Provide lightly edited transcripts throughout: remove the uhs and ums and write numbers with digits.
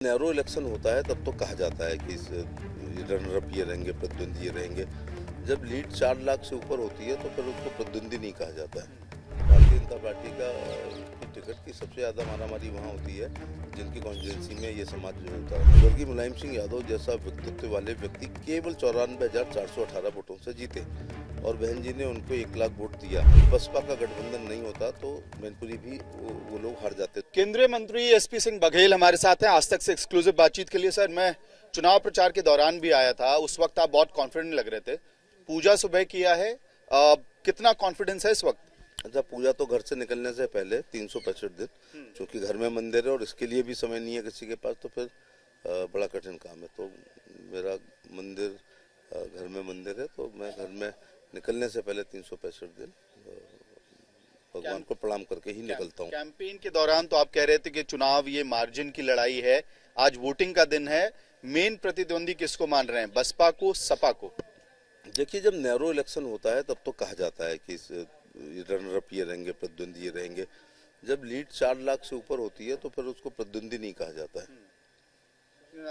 Narrow election होता है तब तो कहा जाता है कि रनर अप ये रहेंगे, प्रतिद्वंदी ये रहेंगे। जब लीड 4 लाख से ऊपर होती है तो फिर उसको प्रतिद्वंदी नहीं कहा जाता है। भारतीय जनता पार्टी का की टिकट की सबसे ज़्यादा मारामारी वहाँ होती है जिनकी कॉन्स्टिट्यूंसी में ये समाज जो होता है। स्वर्गीय मुलायम सिंह यादव जैसा व्यक्तित्व वाले व्यक्ति केवल 94,418 वोटों से जीते और बहन जी ने उनको 1 लाख वोट दिया। बसपा का गठबंधन नहीं होता तो मैनपुरी भी वो लोग हार जाते। केंद्रीय मंत्री एसपी सिंह बघेल हमारे साथ हैं आज तक से एक्सक्लूसिव बातचीत के लिए। सर, मैं चुनाव प्रचार के दौरान भी आया था, उस वक्त आप बहुत कॉन्फिडेंट लग रहे थे। पूजा सुबह किया है, कितना कॉन्फिडेंस है इस वक्त? अच्छा, पूजा तो घर से निकलने से पहले 365 दिन, क्योंकि घर में मंदिर है और इसके लिए भी समय नहीं है किसी के पास, तो फिर बड़ा कठिन काम है। तो मेरा मंदिर घर में मंदिर है, तो मैं घर में निकलने से पहले 365 दिन भगवान को प्रणाम करके ही निकलता हूँ। कैंपेन के दौरान तो आप कह रहे थे कि चुनाव ये मार्जिन की लड़ाई है, आज वोटिंग का दिन है, मेन प्रतिद्वंदी किसको मान रहे हैं, बसपा को, सपा को? देखिए, जब नैरो इलेक्शन होता है तब तो कहा जाता है कि रनर अप ये रहेंगे, प्रतिद्वंदी ये रहेंगे। जब लीड 4 लाख से ऊपर होती है तो फिर उसको प्रतिद्वंदी नहीं कहा जाता है।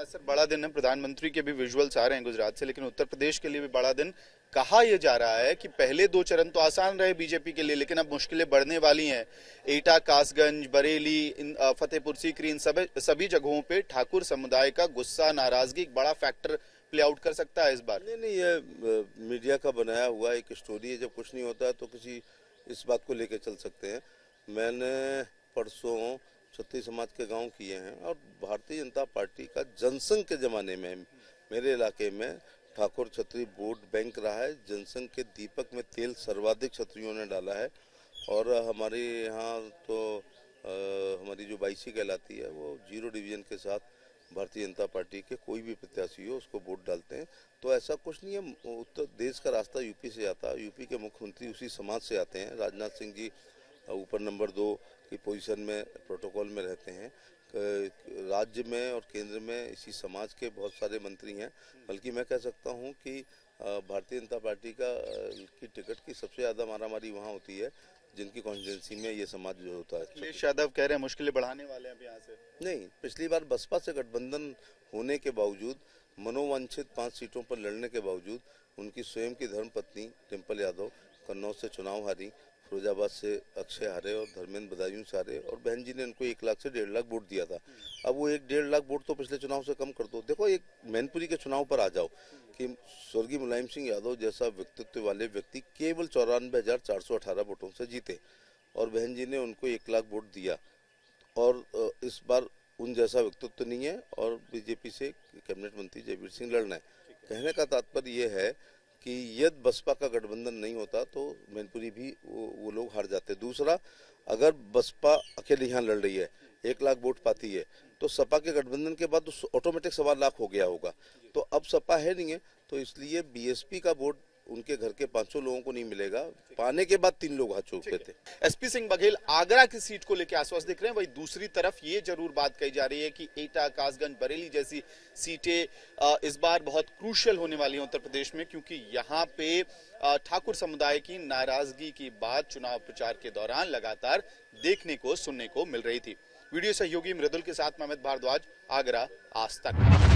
सर, बड़ा दिन है, प्रधानमंत्री के भी विजुअल्स आ रहे हैं गुजरात से, लेकिन उत्तर प्रदेश के लिए भी बड़ा दिन। कहा यह जा रहा है कि पहले 2 चरण तो आसान रहे बीजेपी के लिए, लेकिन अब मुश्किलें बढ़ने वाली हैं। एटा, कासगंज, बरेली, फतेहपुर सीकरी, इन सभी जगहों पे ठाकुर समुदाय का गुस्सा, नाराजगी एक बड़ा फैक्टर प्ले आउट कर सकता है इस बार। नहीं, ये मीडिया का बनाया हुआ एक स्टोरी है। जब कुछ नहीं होता है तो किसी इस बात को लेकर चल सकते हैं। मैंने परसों छत्री समाज के गांव किए हैं और भारतीय जनता पार्टी का जनसंघ के जमाने में मेरे इलाके में ठाकुर छत्री वोट बैंक रहा है। जनसंघ के दीपक में तेल सर्वाधिक छत्रियों ने डाला है और हमारे यहाँ तो हमारी जो बाईसी कहलाती है वो 0 डिवीजन के साथ भारतीय जनता पार्टी के कोई भी प्रत्याशी हो उसको वोट डालते हैं। तो ऐसा कुछ नहीं है। उत्तर देश का रास्ता यूपी से आता है, यूपी के मुख्यमंत्री उसी समाज से आते हैं। राजनाथ सिंह जी ऊपर नंबर 2 की पोजीशन में प्रोटोकॉल में रहते हैं। राज्य में और केंद्र में इसी समाज के बहुत सारे मंत्री हैं। बल्कि मैं कह सकता हूं कि भारतीय जनता पार्टी की टिकट की सबसे ज़्यादा मारामारी वहां होती है जिनकी कॉन्स्टिट्यूंसी में ये समाज जो होता है। अखिलेश यादव कह रहे हैं मुश्किलें बढ़ाने वाले हैं अब यहाँ से। नहीं, पिछली बार बसपा से गठबंधन होने के बावजूद, मनोवांछित 5 सीटों पर लड़ने के बावजूद, उनकी स्वयं की धर्मपत्नी डिम्पल यादव कन्नौज से चुनाव हारी, फिरोजाबाद से अक्षय हारे और धर्मेंद्र बदायूं से हारे और बहन जी ने उनको 1 लाख से 1.5 लाख वोट दिया था। अब वो 1-1.5 लाख वोट तो पिछले चुनाव से कम कर दो। देखो, एक मैनपुरी के चुनाव पर आ जाओ कि स्वर्गीय मुलायम सिंह यादव जैसा व्यक्तित्व वाले व्यक्ति केवल 94,418 वोटों से जीते और बहन जी ने उनको 1 लाख वोट दिया और इस बार उन जैसा व्यक्तित्व नहीं है और बीजेपी से कैबिनेट मंत्री जयवीर सिंह लड़ना है। कहने का तात्पर्य ये है कि यदि बसपा का गठबंधन नहीं होता तो मैनपुरी भी वो लोग हार जाते। दूसरा, अगर बसपा अकेले यहाँ लड़ रही है, 1 लाख वोट पाती है, तो सपा के गठबंधन के बाद ऑटोमेटिक 1.25 लाख हो गया होगा। तो अब सपा है नहीं है, तो इसलिए बीएसपी का वोट उनके घर के 500 लोगों को नहीं मिलेगा। पाने के बाद 3 लोग हाथ चौके थे। एसपी सिंह बघेल आगरा की सीट को लेकर आश्वस्त दिख रहे हैं। वही दूसरी तरफ ये जरूर बात कही जा रही है कि एटा, कासगंज, बरेली जैसी सीटें इस बार बहुत क्रूशियल होने वाली हैं उत्तर प्रदेश में, क्योंकि यहाँ पे ठाकुर समुदाय की नाराजगी की बात चुनाव प्रचार के दौरान लगातार देखने को, सुनने को मिल रही थी। वीडियो सहयोगी मृदुल के साथ मैं अमित भारद्वाज, आगरा, आज तक।